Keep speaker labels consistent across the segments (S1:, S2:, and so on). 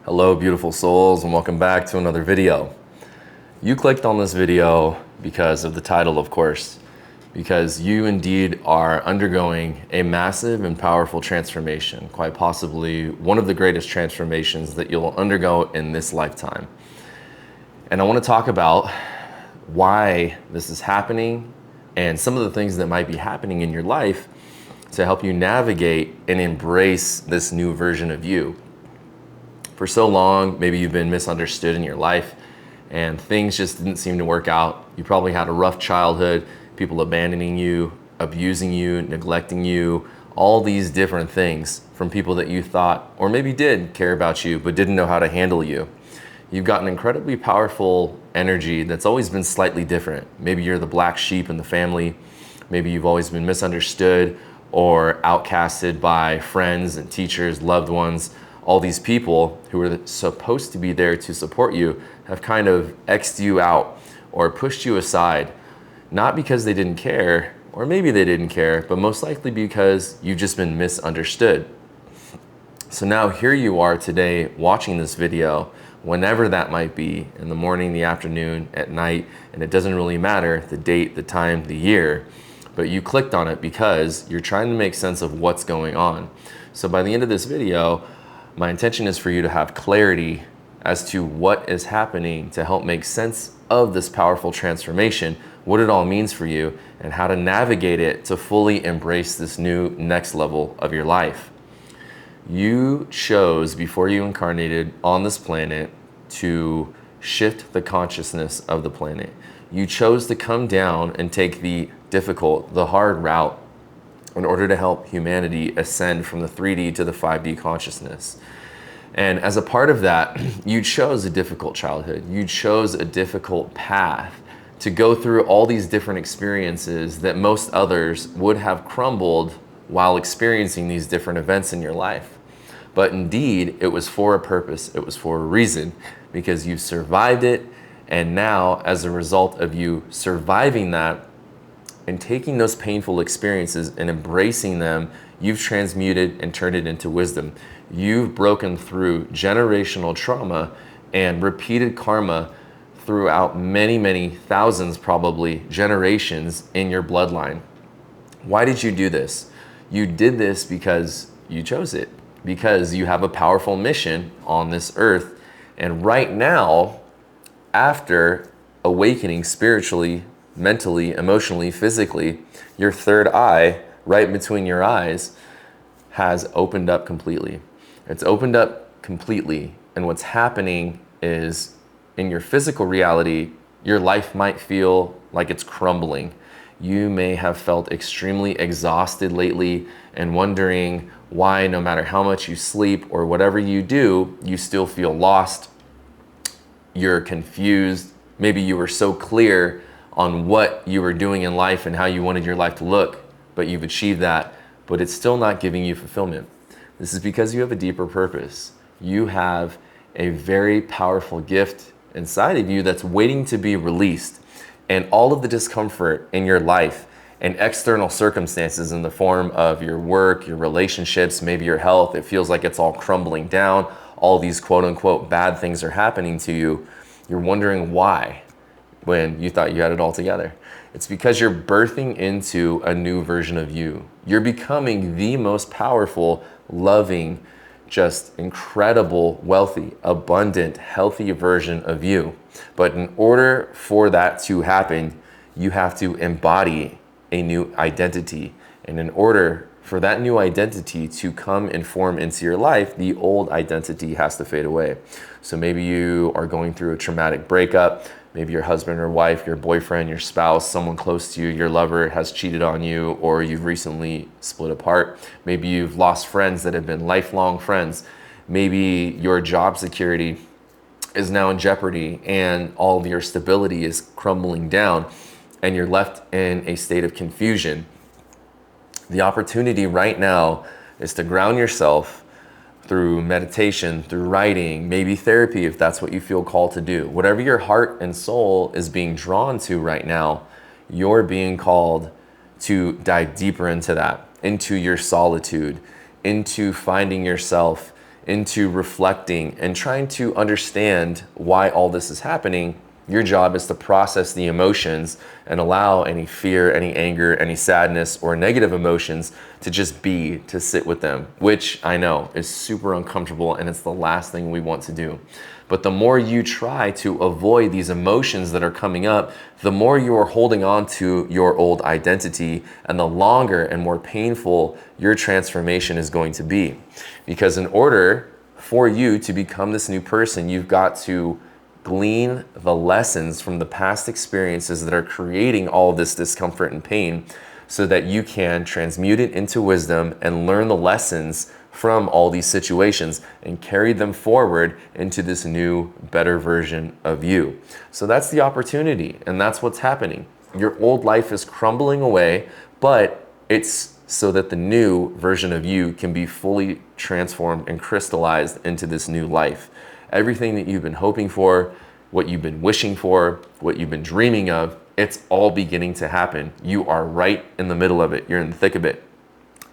S1: Hello, beautiful souls, and welcome back to another video. You clicked on this video because of the title, of course, because you indeed are undergoing a massive and powerful transformation, quite possibly one of the greatest transformations that you'll undergo in this lifetime. And I want to talk about why this is happening and some of the things that might be happening in your life to help you navigate and embrace this new version of you. For so long, maybe you've been misunderstood in your life and things just didn't seem to work out. You probably had a rough childhood, people abandoning you, abusing you, neglecting you, all these different things from people that you thought or maybe did care about you but didn't know how to handle you. You've got an incredibly powerful energy that's always been slightly different. Maybe you're the black sheep in the family. Maybe you've always been misunderstood or outcasted by friends and teachers, loved ones. All these people who are supposed to be there to support you have kind of X'd you out or pushed you aside, not because they didn't care, or maybe they didn't care, but most likely because you've just been misunderstood. So now here you are today watching this video, whenever that might be, in the morning, the afternoon, at night, and it doesn't really matter the date, the time, the year, but you clicked on it because you're trying to make sense of what's going on. So by the end of this video, my intention is for you to have clarity as to what is happening to help make sense of this powerful transformation, what it all means for you, and how to navigate it to fully embrace this new next level of your life. You chose, before you incarnated on this planet, to shift the consciousness of the planet. You chose to come down and take the difficult, the hard route in order to help humanity ascend from the 3D to the 5D consciousness. And as a part of that, you chose a difficult childhood. You chose a difficult path to go through all these different experiences that most others would have crumbled while experiencing these different events in your life. But indeed, it was for a purpose. It was for a reason, because you survived it. And now, as a result of you surviving that, and taking those painful experiences and embracing them, you've transmuted and turned it into wisdom. You've broken through generational trauma and repeated karma throughout many, many thousands, probably generations in your bloodline. Why did you do this? You did this because you chose it, because you have a powerful mission on this earth. And right now, after awakening spiritually, mentally, emotionally, physically, your third eye, right between your eyes, has opened up completely. It's opened up completely, and what's happening is, in your physical reality, your life might feel like it's crumbling. You may have felt extremely exhausted lately and wondering why, no matter how much you sleep or whatever you do, you still feel lost. You're confused. Maybe you were so clear on what you were doing in life and how you wanted your life to look, but you've achieved that, but it's still not giving you fulfillment. This is because you have a deeper purpose. You have a very powerful gift inside of you that's waiting to be released. And all of the discomfort in your life and external circumstances in the form of your work, your relationships, maybe your health, it feels like it's all crumbling down. All these quote unquote bad things are happening to you. You're wondering why, when you thought you had it all together. It's because you're birthing into a new version of you. You're becoming the most powerful, loving, just incredible, wealthy, abundant, healthy version of you. But in order for that to happen, you have to embody a new identity. And in order for that new identity to come and form into your life, the old identity has to fade away. So maybe you are going through a traumatic breakup. Maybe your husband or wife, your boyfriend, your spouse, someone close to you, your lover has cheated on you, or you've recently split apart. Maybe you've lost friends that have been lifelong friends. Maybe your job security is now in jeopardy and all of your stability is crumbling down and you're left in a state of confusion. The opportunity right now is to ground yourself through meditation, through writing, maybe therapy if that's what you feel called to do. Whatever your heart and soul is being drawn to right now, you're being called to dive deeper into that, into your solitude, into finding yourself into reflecting and trying to understand why all this is happening, your job is to process the emotions and allow any fear, any anger, any sadness, or negative emotions to just be, to sit with them, which I know is super uncomfortable and it's the last thing we want to do. But the more you try to avoid these emotions that are coming up, the more you are holding on to your old identity, and the longer and more painful your transformation is going to be. Because in order for you to become this new person, you've got to glean the lessons from the past experiences that are creating all of this discomfort and pain, so that you can transmute it into wisdom and learn the lessons from all these situations and carry them forward into this new, better version of you. So that's the opportunity, and that's what's happening. Your old life is crumbling away, but it's so that the new version of you can be fully transformed and crystallized into this new life. Everything that you've been hoping for, what you've been wishing for, what you've been dreaming of, it's all beginning to happen. You are right in the middle of it. You're in the thick of it.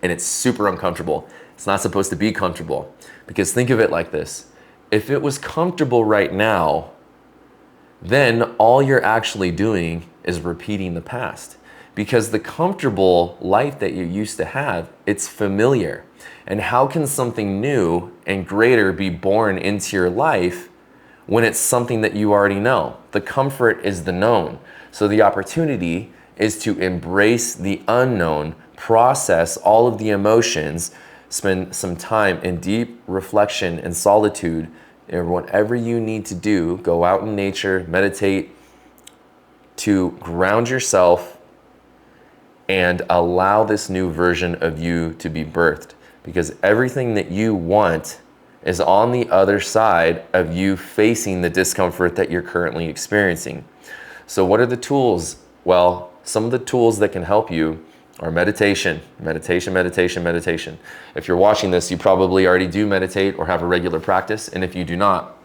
S1: And it's super uncomfortable. It's not supposed to be comfortable, because think of it like this. If it was comfortable right now, then all you're actually doing is repeating the past, because the comfortable life that you used to have, it's familiar. And how can something new and greater be born into your life when it's something that you already know? The comfort is the known. So the opportunity is to embrace the unknown, process all of the emotions, spend some time in deep reflection and solitude. And whatever you need to do, go out in nature, meditate, to ground yourself and allow this new version of you to be birthed. Because everything that you want is on the other side of you facing the discomfort that you're currently experiencing. So what are the tools? Well, some of the tools that can help you are meditation, meditation, meditation, meditation. If you're watching this, you probably already do meditate or have a regular practice. And if you do not,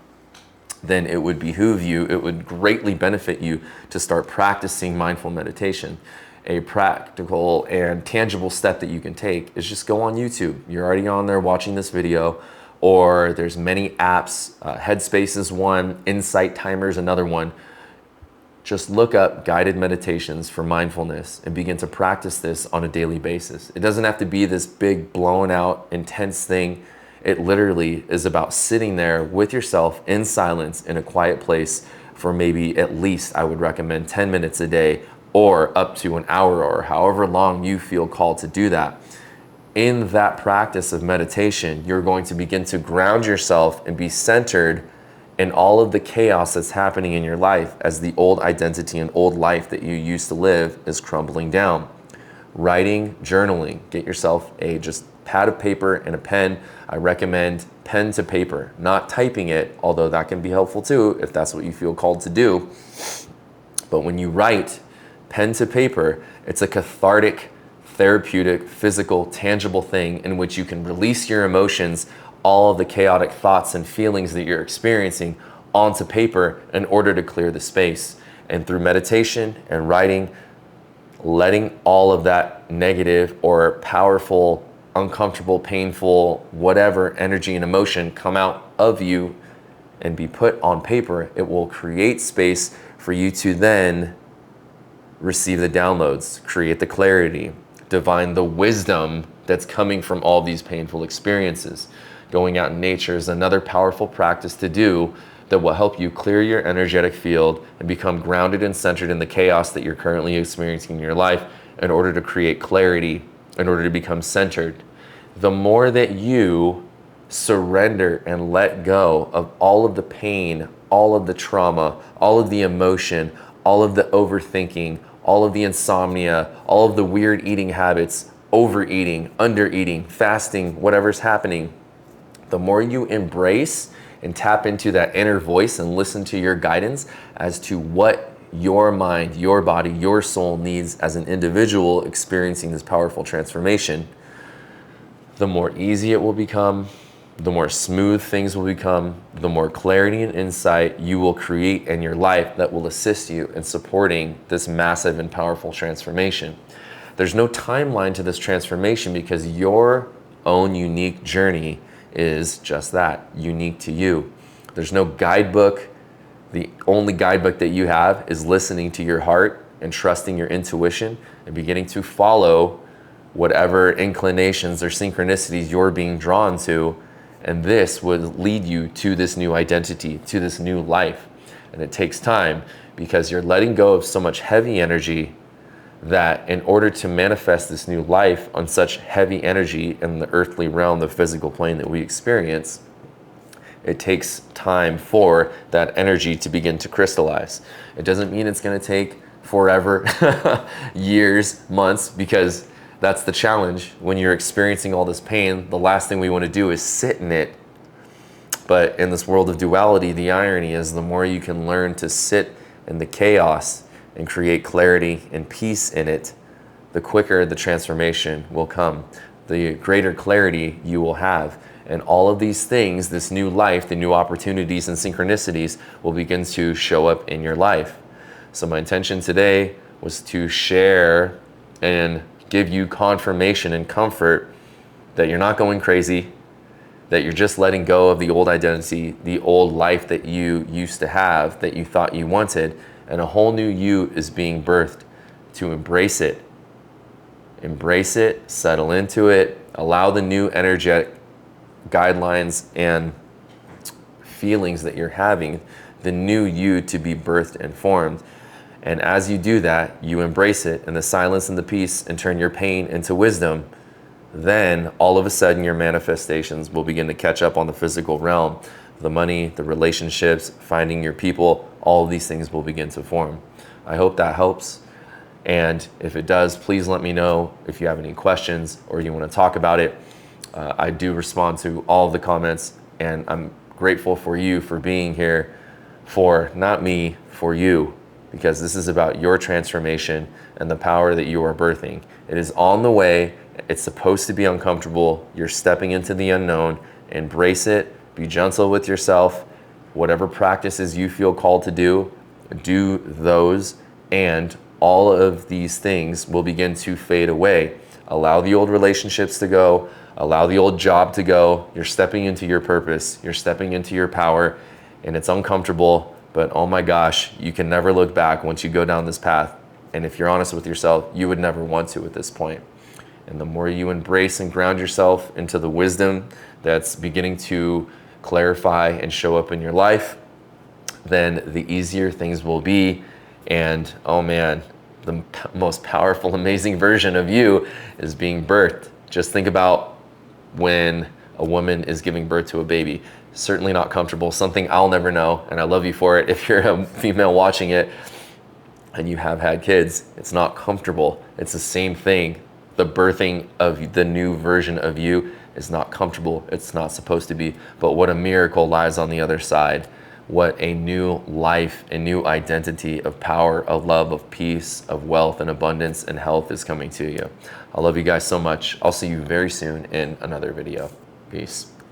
S1: then it would behoove you, it would greatly benefit you to start practicing mindful meditation. A practical and tangible step that you can take is just go on YouTube. You're already on there watching this video, or there's many apps. Headspace is one, Insight Timer is another one. Just look up guided meditations for mindfulness and begin to practice this on a daily basis. It doesn't have to be this big, blown out, intense thing. It literally is about sitting there with yourself in silence in a quiet place for maybe at least, I would recommend 10 minutes a day, or up to an hour, or however long you feel called to do that. In that practice of meditation, you're going to begin to ground yourself and be centered in all of the chaos that's happening in your life as the old identity and old life that you used to live is crumbling down. Writing, journaling, get yourself a just pad of paper and a pen. I recommend pen to paper, not typing it, although that can be helpful too if that's what you feel called to do. But when you write pen to paper, it's a cathartic, therapeutic, physical, tangible thing in which you can release your emotions, all of the chaotic thoughts and feelings that you're experiencing, onto paper in order to clear the space. And through meditation and writing, letting all of that negative or powerful, uncomfortable, painful, whatever energy and emotion come out of you and be put on paper, it will create space for you to then receive the downloads, create the clarity, divine the wisdom that's coming from all these painful experiences. Going out in nature is another powerful practice to do that will help you clear your energetic field and become grounded and centered in the chaos that you're currently experiencing in your life in order to create clarity, in order to become centered. The more that you surrender and let go of all of the pain, all of the trauma, all of the emotion, all of the overthinking, all of the insomnia, all of the weird eating habits, overeating, undereating, fasting, whatever's happening, the more you embrace and tap into that inner voice and listen to your guidance as to what your mind, your body, your soul needs as an individual experiencing this powerful transformation, the more easy it will become, the more smooth things will become, the more clarity and insight you will create in your life that will assist you in supporting this massive and powerful transformation. There's no timeline to this transformation because your own unique journey is just that, unique to you. There's no guidebook. The only guidebook that you have is listening to your heart and trusting your intuition and beginning to follow whatever inclinations or synchronicities you're being drawn to. And this would lead you to this new identity, to this new life. And it takes time because you're letting go of so much heavy energy that in order to manifest this new life on such heavy energy in the earthly realm, the physical plane that we experience, it takes time for that energy to begin to crystallize. It doesn't mean it's going to take forever, years, months, because that's the challenge. When you're experiencing all this pain, the last thing we want to do is sit in it. But in this world of duality, the irony is the more you can learn to sit in the chaos and create clarity and peace in it, the quicker the transformation will come, the greater clarity you will have. And all of these things, this new life, the new opportunities and synchronicities will begin to show up in your life. So my intention today was to share and give you confirmation and comfort that you're not going crazy, that you're just letting go of the old identity, the old life that you used to have, that you thought you wanted, and a whole new you is being birthed. To embrace it. Embrace it, settle into it, allow the new energetic guidelines and feelings that you're having, the new you to be birthed and formed. And as you do that, you embrace it in the silence and the peace and turn your pain into wisdom, then all of a sudden your manifestations will begin to catch up on the physical realm. The money, the relationships, finding your people, all of these things will begin to form. I hope that helps. And if it does, please let me know if you have any questions or you want to talk about it. I do respond to all of the comments, and I'm grateful for you for being here, for not me, for you, because this is about your transformation and the power that you are birthing. It is on the way. It's supposed to be uncomfortable. You're stepping into the unknown. Embrace it. Be gentle with yourself. Whatever practices you feel called to do those, and all of these things will begin to fade away. Allow the old relationships to go. Allow the old job to go. You're stepping into your purpose. You're stepping into your power, and it's uncomfortable, but oh my gosh, you can never look back once you go down this path. And if you're honest with yourself, you would never want to at this point. And the more you embrace and ground yourself into the wisdom that's beginning to clarify and show up in your life, then the easier things will be. And oh man, the most powerful, amazing version of you is being birthed. Just think about when a woman is giving birth to a baby. Certainly not comfortable, something I'll never know, and I love you for it. If you're a female watching it and you have had kids, it's not comfortable. It's the same thing. The birthing of the new version of you is not comfortable. It's not supposed to be, but what a miracle lies on the other side. What a new life, a new identity of power, of love, of peace, of wealth and abundance and health is coming to you. I love you guys so much. I'll see you very soon in another video. Peace.